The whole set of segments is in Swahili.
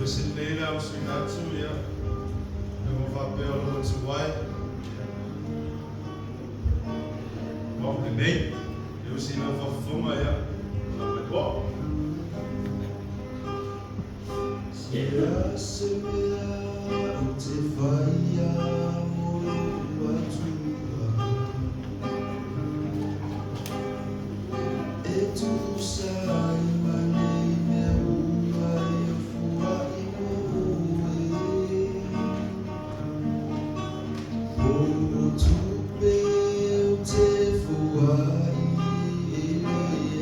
sit later, I'm swing out too, yeah. Nu var Bell to white. Om det nej, det vil sige noget for mig, ja. Når man går. Jeg ser til fejre mod og ture. Et usag mane med uva i fua i moe. Hvor tu beo til fua i eleama.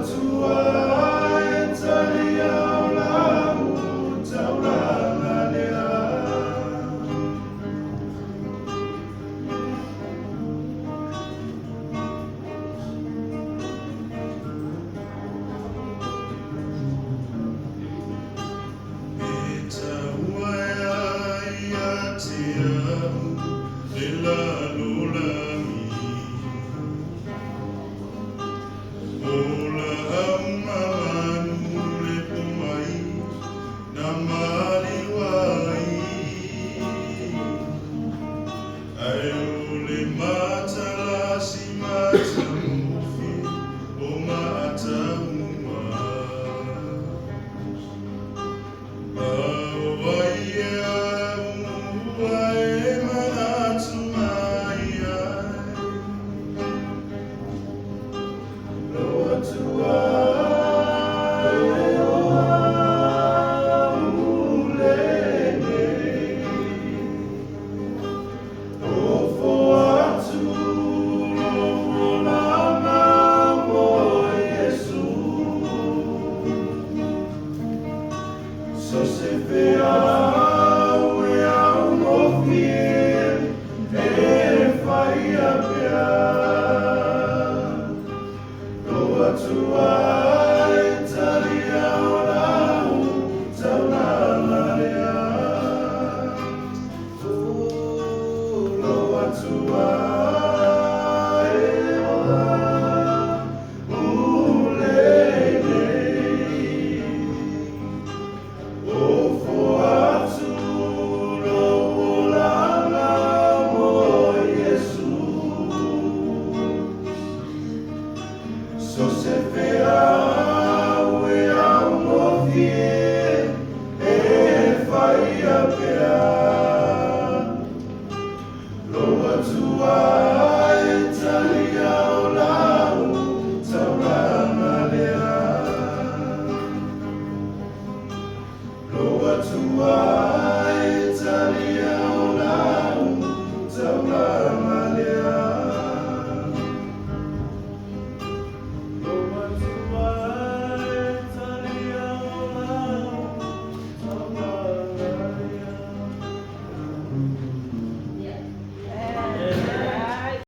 To